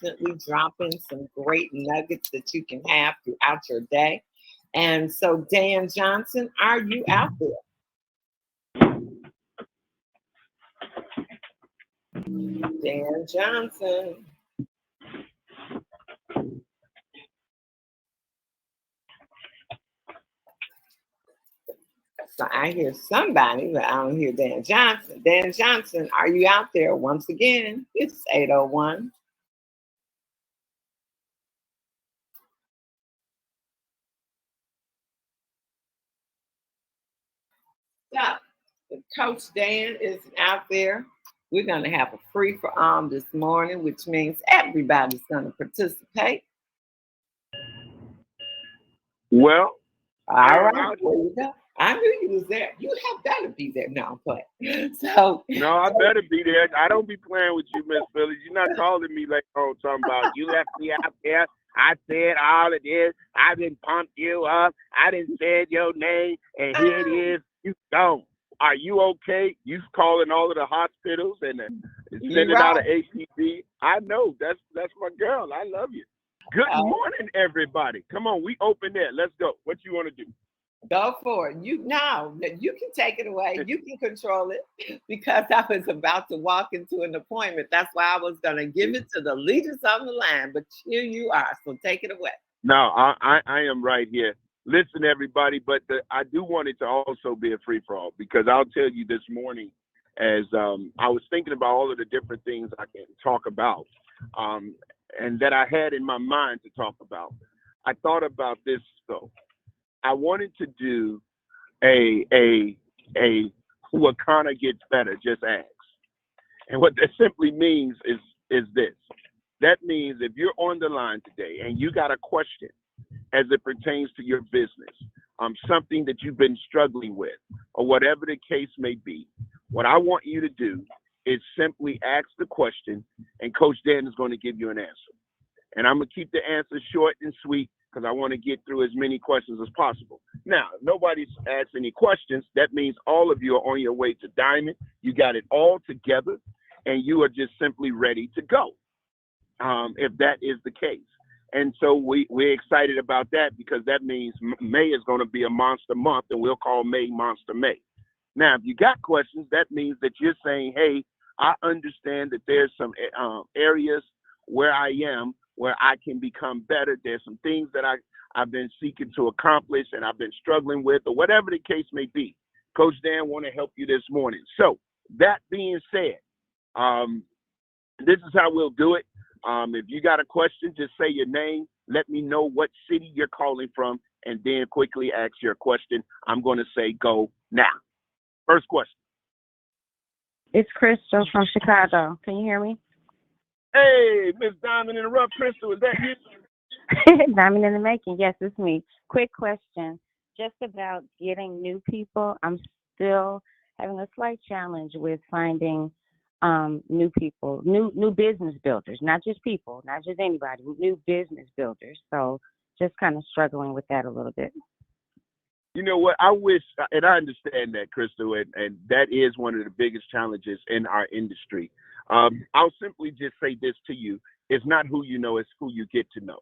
constantly dropping some great nuggets that you can have throughout your day. And so, Dan Johnson, are you out there? Dan Johnson. So I hear somebody, but I don't hear Dan Johnson. Dan Johnson, are you out there? Once again, it's 801. So, if Coach Dan is out there, we're going to have a free for all this morning, which means everybody's going to participate. Well, All I'm right, out. there you go. I knew you was there. You have got to be there now, but so No, I better be there. I don't be playing with you, Miss Phillips. You're not calling me like talking about you left me out there. I said all of this. I didn't pump you up. I didn't say your name, and here it is. You don't. Are you okay? You calling all of the hospitals and you sending out right. an ATV. I know. That's my girl. I love you. Good Uh, morning, everybody. Come on, we open there. Let's go. What you want to do? Go for it. You now you can take it away. You can control it because I was about to walk into an appointment. That's why I was gonna give it to the leaders on the line, but here you are. So take it away. No, I am right here. Listen, everybody, but I do want it to also be a free for all because I'll tell you this morning, as I was thinking about all of the different things I can talk about, um, and that I had in my mind to talk about. I thought about this though. I wanted to do a what kind of gets better, just ask. And what that simply means is this. That means if you're on the line today and you got a question as it pertains to your business, something that you've been struggling with, or whatever the case may be, what I want you to do is simply ask the question, and Coach Dan is going to give you an answer. And I'm going to keep the answer short and sweet because I want to get through as many questions as possible. Now, if nobody's asked any questions. That means all of you are on your way to Diamond. You got it all together, and you are just simply ready to go, if that is the case. And so we're excited about that because that means May is going to be a monster month, and we'll call May Monster May. Now, if you got questions, that means that you're saying, hey, I understand that there's some areas where I am where I can become better. There's some things that I've been seeking to accomplish and I've been struggling with, or whatever the case may be. Coach Dan want to help you this morning. So that being said, um, this is how we'll do it. If you got a question, just say your name. Let me know what city you're calling from, and then quickly ask your question. I'm going to say go now. First question. It's Crystal from Chicago. Can you hear me? Hey, Miss Diamond in the Rough, Crystal, is that you? Diamond in the making. Yes, it's me. Quick question. Just about getting new people. I'm still having a slight challenge with finding new people, new business builders, not just people, not just anybody, new business builders. So just kind of struggling with that a little bit. You know what? I wish, and I understand that, Crystal, and that is one of the biggest challenges in our industry. I'll simply just say this to you: it's not who you know, it's who you get to know.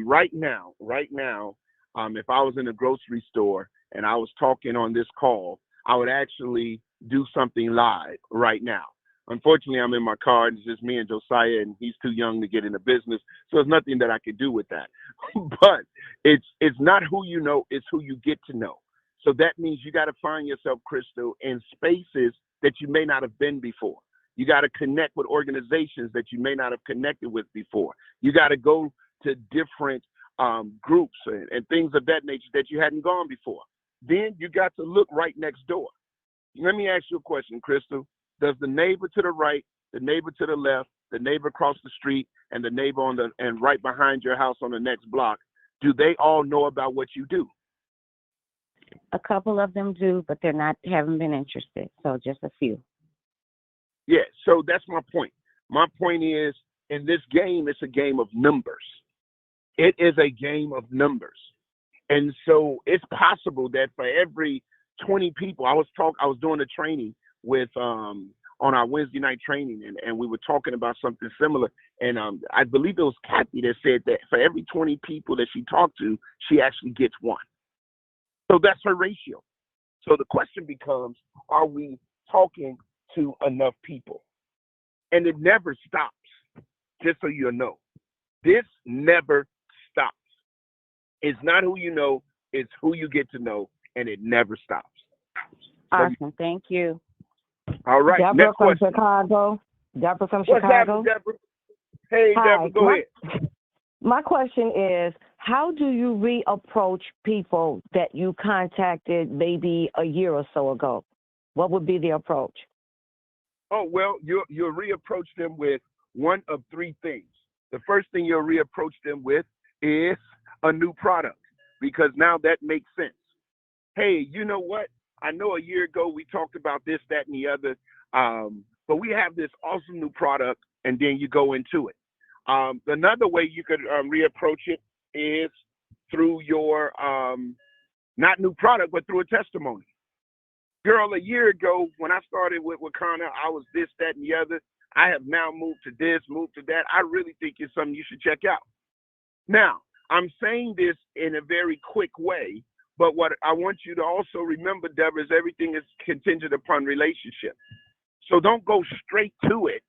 Right now, if I was in a grocery store and I was talking on this call, I would actually do something live right now. Unfortunately, I'm in my car and it's just me and Josiah, and he's too young to get into business, so there's nothing that I could do with that. But it's not who you know, it's who you get to know. So that means you got to find yourself, Crystal, in spaces that you may not have been before. You got to connect with organizations that you may not have connected with before. You got to go to different groups and things of that nature that you hadn't gone before. Then you got to look right next door. Let me ask you a question, Crystal. Does the neighbor to the right, the neighbor to the left, the neighbor across the street, and the neighbor and right behind your house on the next block, do they all know about what you do? A couple of them do, but haven't been interested. So just a few. Yeah, so that's my point. My point is, in this game, it's a game of numbers. It is a game of numbers. And so it's possible that for every 20 people, I was doing a training with on our Wednesday night training, and we were talking about something similar. And I believe it was Kathy that said that for every 20 people that she talked to, she actually gets one. So that's her ratio. So the question becomes, are we talking to enough people? And it never stops, just so you know. This never stops. It's not who you know, it's who you get to know, and it never stops. Awesome. Thank you. All right. Deborah Next from question. Chicago. Deborah from What's Chicago. happening, Deborah? Hey, Hi. Deborah, go ahead. My question is, how do you reapproach people that you contacted maybe a year or so ago? What would be the approach? Oh, well, you'll reapproach them with one of three things. The first thing you'll reapproach them with is a new product, because now that makes sense. Hey, you know what? I know a year ago we talked about this, that, and the other, but we have this awesome new product, and then you go into it. Another way you could reapproach it is through your, not new product, but through a testimony. Girl, a year ago when I started with Wakana, I was this, that, and the other. I have now moved to this, moved to that. I really think it's something you should check out. Now, I'm saying this in a very quick way, but what I want you to also remember, Deborah, is everything is contingent upon relationship. So don't go straight to it.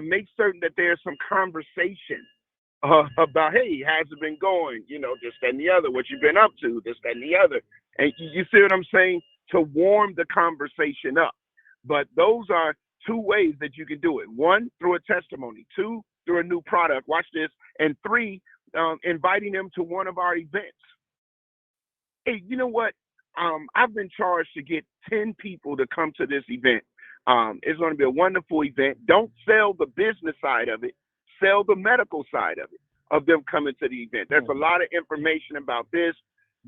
Make certain that there's some conversation about, hey, how's it been going? You know, this, that, and the other. What you been up to? This, that, and the other. And you see what I'm saying? To warm the conversation up. But those are two ways that you can do it. One, through a testimony. Two, through a new product. Watch this. And three, inviting them to one of our events. Hey, you know what? I've been charged to get 10 people to come to this event. It's going to be a wonderful event. Don't sell the business side of it. Sell the medical side of it, of them coming to the event. There's a lot of information about this,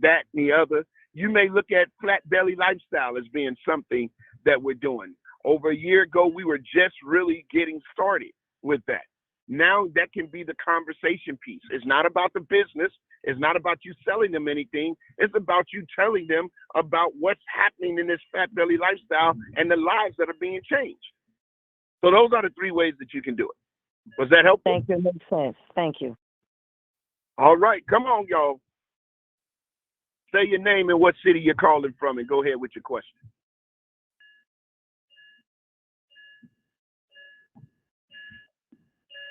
that, and the other. You may look at Flat Belly Lifestyle as being something that we're doing. Over a year ago, we were just really getting started with that. Now that can be the conversation piece. It's not about the business. It's not about you selling them anything. It's about you telling them about what's happening in this Fat Belly lifestyle and the lives that are being changed. So those are the three ways that you can do it. Was that helpful? Thank you. Makes sense. Thank you. All right. Come on, y'all. Say your name and what city you're calling from, and go ahead with your question.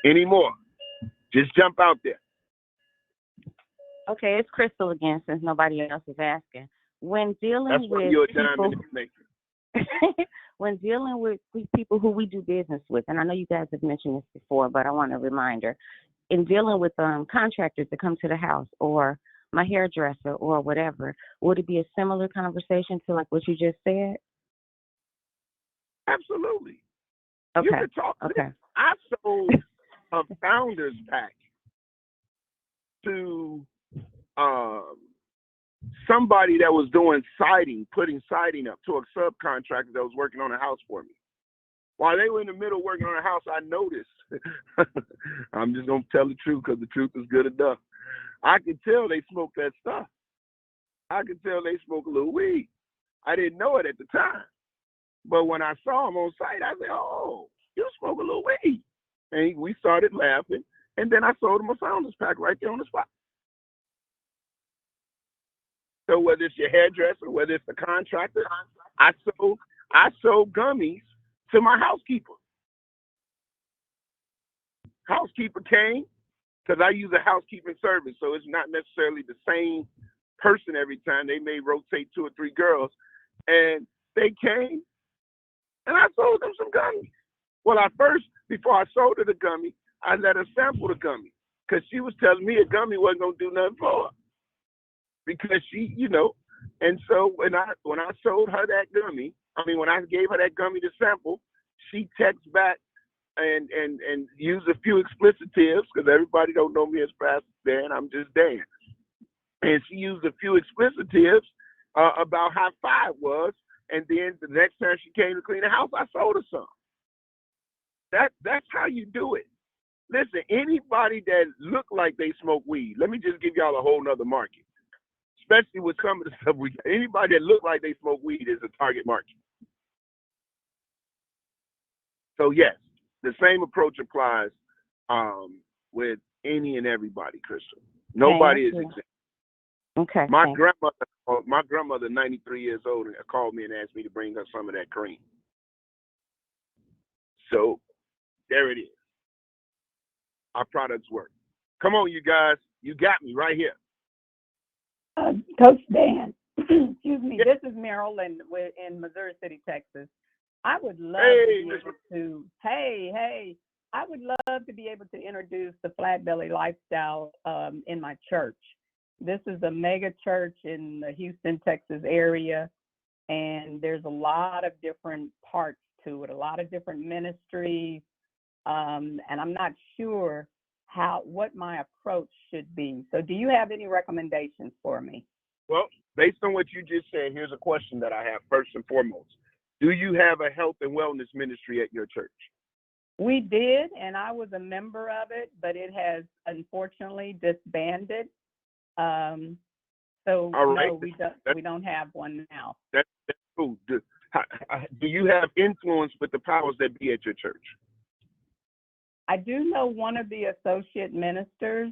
Any more? Just jump out there. Okay, it's Crystal again, since nobody else is asking. When dealing That's why with you're a dime in people, the making. when dealing with people who we do business with, and I know you guys have mentioned this before, but I want a reminder. In dealing with contractors that come to the house, or my hairdresser, or whatever, would it be a similar conversation to like what you just said? Absolutely. Okay. You can talk. Okay. I sold a founder's pack to somebody that was doing siding, putting siding up, to a subcontractor that was working on a house for me. While they were in the middle working on a house, I noticed. I'm just going to tell the truth because the truth is good enough. I could tell they smoked that stuff. I could tell they smoked a little weed. I didn't know it at the time. But when I saw him on site, I said, oh, you smoke a little weed. And we started laughing. And then I sold him a founder's pack right there on the spot. So whether it's your hairdresser, whether it's the contractor, I sold gummies to my housekeeper. Housekeeper came, because I use a housekeeping service, so it's not necessarily the same person every time. They may rotate 2 or 3 girls. And they came, and I sold them some gummies. Well, before I sold her the gummy, I let her sample the gummy, because she was telling me a gummy wasn't going to do nothing for her. Because she, and so when I sold her that gummy, when I gave her that gummy to sample, she texts back and used a few explicitives, because everybody don't know me as Pastor Dan, I'm just Dan. And she used a few explicitives about how fire it was, and then the next time she came to clean the house, I sold her some. That's how you do it. Listen, anybody that look like they smoke weed, let me just give y'all a whole nother market. Especially with some of the stuff we got. Anybody that look like they smoke weed is a target market. So yes, the same approach applies with any and everybody, Crystal. Nobody is Thank you. exempt. Okay. My thanks. grandmother, 93 years old, called me and asked me to bring her some of that cream. So there it is. Our products work. Come on, you guys. You got me right here. Coach Dan, excuse me. This is Marilyn in Missouri City, Texas. I would love to be able to. Hey, I would love to be able to introduce the Flat Belly Lifestyle in my church. This is a mega church in the Houston, Texas area, and there's a lot of different parts to it, a lot of different ministries, and I'm not sure what my approach should be. So do you have any recommendations for me? Well, based on what you just said, here's a question that I have first and foremost. Do you have a health and wellness ministry at your church? We did, and I was a member of it, but it has unfortunately disbanded. So All right. no, we don't have one now. That's cool. Do you have influence with the powers that be at your church? I do know one of the associate ministers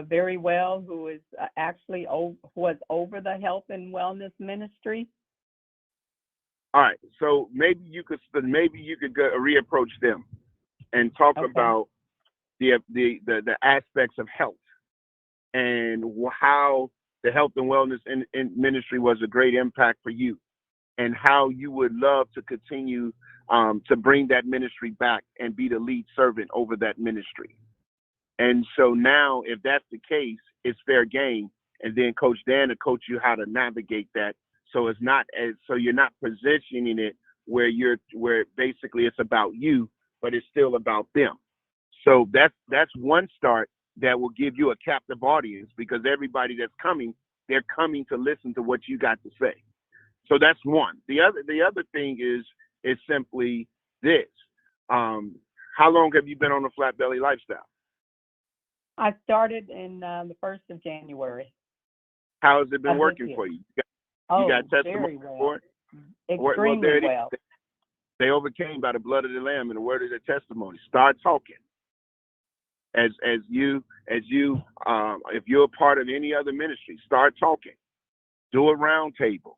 very well, who is actually was over the health and wellness ministry. All right. So maybe you could go, reapproach them and talk about the aspects of health and how the health and wellness in ministry was a great impact for you, and how you would love to continue to bring that ministry back and be the lead servant over that ministry. And so now, if that's the case, it's fair game. And then Coach Dan will coach you how to navigate that. So you're not positioning it where basically it's about you, but it's still about them. So that's one start that will give you a captive audience, because everybody that's coming, they're coming to listen to what you got to say. So that's one. The other thing is simply this. How long have you been on the Flat Belly Lifestyle? I started in the 1st of January. How has it been working for you? You got testimony very well. for it? Extremely well. They overcame by the blood of the Lamb and the word of their testimony. Start talking. If you're a part of any other ministry, start talking. Do a round table.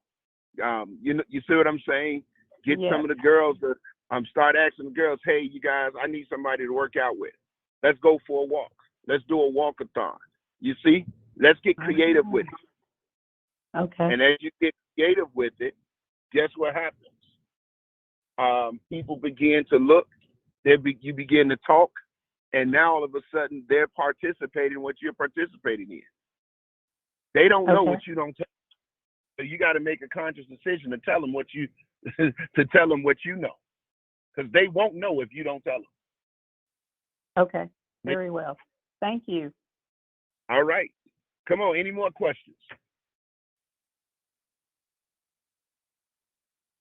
You see what I'm saying? Get some of the girls to start asking the girls, hey, you guys, I need somebody to work out with. Let's go for a walk. Let's do a walkathon. You see? Let's get creative with it. Okay. And as you get creative with it, guess what happens? People begin to look. You begin to talk. And now all of a sudden, they're participating in what you're participating in. They don't know what you don't tell. So you got to make a conscious decision to tell them what you know, because they won't know if you don't tell them. Okay, very well. Thank you. All right, come on. Any more questions?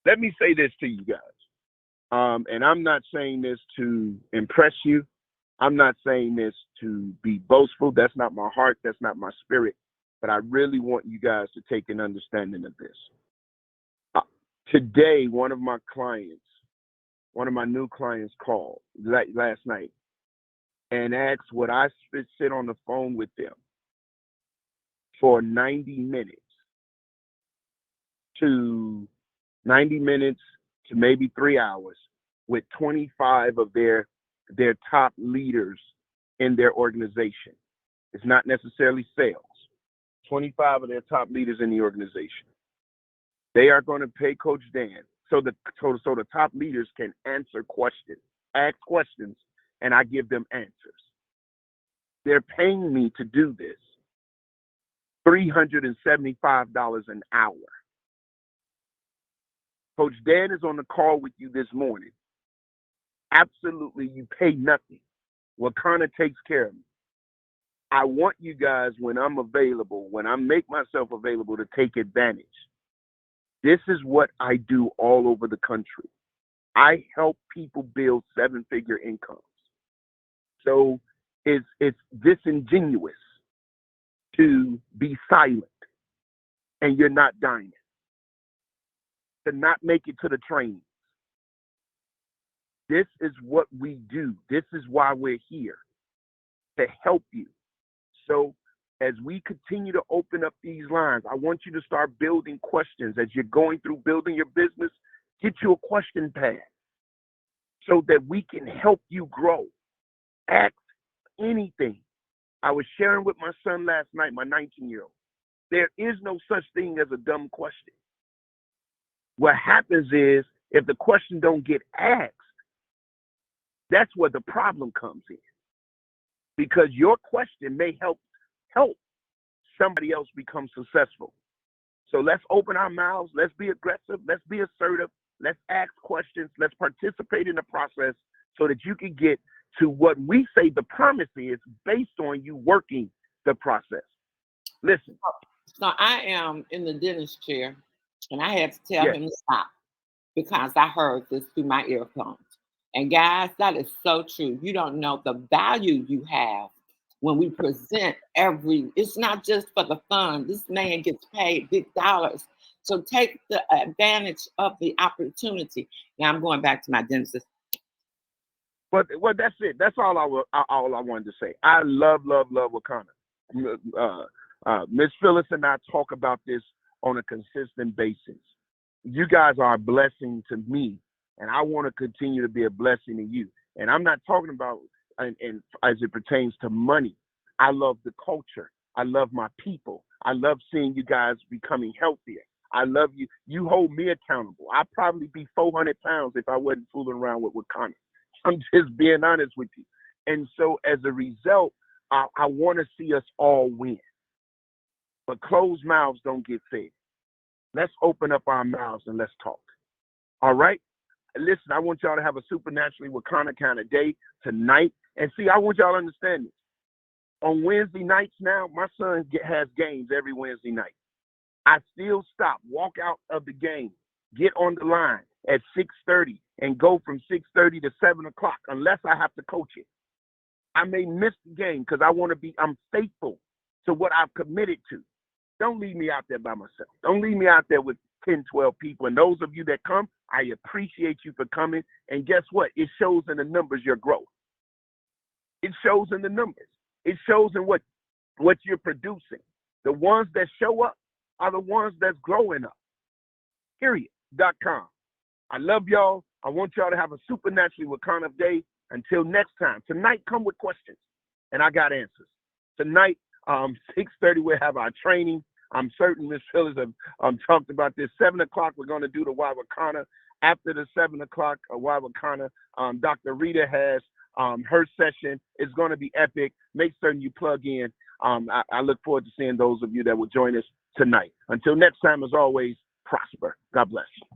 Let me say this to you guys, and I'm not saying this to impress you. I'm not saying this to be boastful. That's not my heart. That's not my spirit. But I really want you guys to take an understanding of this. Today, one of my new clients called last night and asked would I sit on the phone with them for 90 minutes to maybe 3 hours with 25 of their top leaders in their organization. It's not necessarily sales. 25 of their top leaders in the organization. They are going to pay Coach Dan so the top leaders can ask questions, and I give them answers. They're paying me to do this $375 an hour. Coach Dan is on the call with you this morning. Absolutely, you pay nothing. Wakana takes care of me. I want you guys, when I'm available, when I make myself available, to take advantage. This is what I do all over the country. I help people build 7-figure incomes. So it's disingenuous to be silent and you're not dying, to not make it to the train, This is what we do. This is why we're here, to help you. So as we continue to open up these lines, I want you to start building questions. As you're going through building your business, get you a question pad so that we can help you grow. Ask anything. I was sharing with my son last night, my 19-year-old. There is no such thing as a dumb question. What happens is, if the question don't get asked, that's where the problem comes in. Because your question may help somebody else become successful. So let's open our mouths. Let's be aggressive. Let's be assertive. Let's ask questions. Let's participate in the process so that you can get to what we say the promise is based on you working the process. Listen. So I am in the dentist chair, and I had to tell Yes. him to stop because I heard this through my earphones. And guys, that is so true. You don't know the value you have when we present it's not just for the fun. This man gets paid big dollars. So take the advantage of the opportunity. Now I'm going back to my dentist. Well, that's it. That's all I wanted to say. I love Wakanda. Miss Phyllis and I talk about this on a consistent basis. You guys are a blessing to me, and I want to continue to be a blessing to you. And I'm not talking about and as it pertains to money. I love the culture. I love my people. I love seeing you guys becoming healthier. I love you. You hold me accountable. I'd probably be 400 pounds if I wasn't fooling around with Wakanda. I'm just being honest with you. And so as a result, I want to see us all win. But closed mouths don't get fed. Let's open up our mouths and let's talk. All right? Listen, I want y'all to have a supernaturally Wakanda kind of day tonight. And see, I want y'all to understand this. On Wednesday nights now, my son has games every Wednesday night. I still stop, walk out of the game, get on the line at 6:30 and go from 6:30 to 7 o'clock unless I have to coach it. I may miss the game because I'm faithful to what I've committed to. Don't leave me out there by myself. Don't leave me out there with 10, 12 people. And those of you that come, I appreciate you for coming. And guess what? It shows in the numbers your growth. It shows in the numbers. It shows in what you're producing. The ones that show up are the ones that's growing up. Period.com. I love y'all. I want y'all to have a supernaturally Wakanda day. Until next time. Tonight, come with questions, and I got answers. Tonight, 6:30, we'll have our training. I'm certain Ms. Phyllis have talked about this. 7 o'clock, we're going to do the Why Wakanda. After the 7 o'clock Why Wakanda, Dr. Rita has her session. It's going to be epic. Make certain you plug in. I look forward to seeing those of you that will join us tonight. Until next time, as always, prosper. God bless you.